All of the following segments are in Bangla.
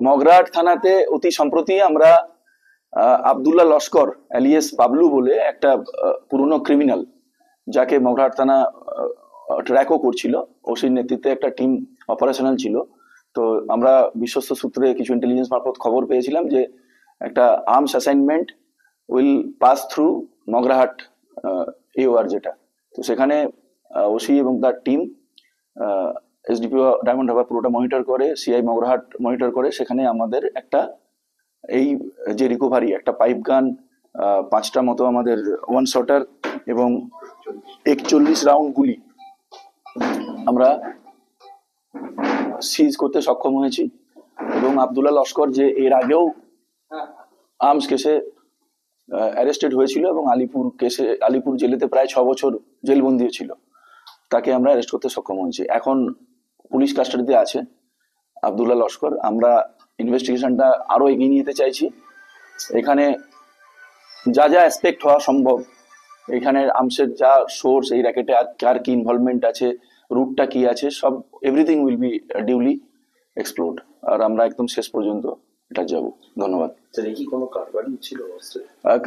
মগরাহাট থানাতে অতি সম্প্রতি আমরা আব্দুল্লাহ লস্কর এলিয়াস বাবলু বলে একটা পুরনো ক্রিমিনাল, যাকে মগরাহাট থানা ট্র্যাকও করছিল, ওসির নেতৃত্বে একটা টিম অপারেশনাল ছিল। তো আমরা বিশ্বস্ত সূত্রে কিছু ইন্টেলিজেন্স মারফত খবর পেয়েছিলাম যে একটা arms assignment will pass through Magrahat AOR যেটা। তো সেখানে ওসি এবং তার টিম এসডিপিও ডায়মন্ড হারবার পুরোটা মনিটর করে, সিআই মগরাহাট মনিটর করে। সেখানে আমাদের একটা এই যে রিকভারি, একটা পাইপ গান, 5টা মতো আমাদের ওয়ান শটার এবং 41 রাউন্ড গুলি আমরা সিজ করতে সক্ষম হয়েছি। এবং আব্দুল্লাহ লস্কর, যে এর আগেও আর্মস কেসে অ্যারেস্টেড হয়েছিল এবং আলিপুর জেলেতে প্রায় 6 বছর জেলবন্দি ছিল, তাকে আমরা অ্যারেস্ট করতে সক্ষম হয়েছি। এখন পুলিশ কাস্টাডিতে আছে আব্দুল্লাহ লস্কর। আমরা ইনভেস্টিগেশনটা আরো এগিয়ে নিয়ে যেতে চাইছি। এখানে যা যা অ্যাসপেক্ট হওয়া সম্ভব, এখানে আর্মসের যা সোর্স, এই র্যাকেটে কার কি ইনভলভমেন্ট আছে, রুটটা কি আছে, সব everything will be duly explored. আর আমরা একদম শেষ পর্যন্ত এটা যাব। ধন্যবাদ।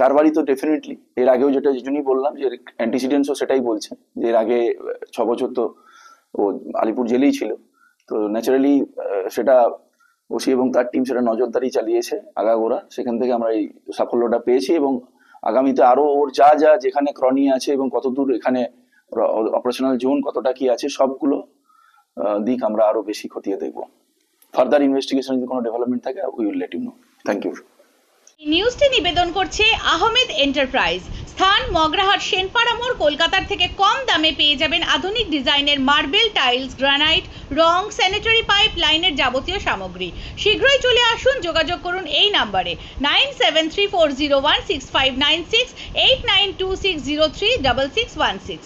কারবারি তো ডেফিনেটলি এর আগেও যেটা যেজন্যই বললাম যে অ্যান্টিসিডেন্টসও সেটাই বলছে যে এর আগে 6 বছর তো ও আলিপুর জেলেই ছিল। তো ন্যাচারালি সেটা ওসি এবং তার টিম সেটা নজরদারি চালিয়েছে আগাগোড়া, সেখান থেকে আমরা এই সাফল্যটা পেয়েছি। এবং আগামীতে আরো ওর যা যা যেখানে ক্রনি আছে এবং কতদূর এখানে অপারেশনাল জোন কতটা কি আছে, সবগুলো দিক আমরা আরো বেশি খতিয়ে দেখবো। ফার্দার ইনভেস্টিগেশন যদি কোনো ডেভেলপমেন্ট থাকে we will let you know. Thank you. নিউজটি নিবেদন করছে আহমেদ এন্টারপ্রাইজ। স্থান মগরাহাট সেনপাড়া মোড়। কলকাতার থেকে কম দামে পেয়ে যাবেন আধুনিক ডিজাইনের মার্বেল, টাইলস, গ্রানাইট, রং, স্যানিটারি পাইপ লাইনের যাবতীয় সামগ্রী। শীঘ্রই চলে আসুন, যোগাযোগ করুন এই নাম্বারে 9734016596, 8926036616।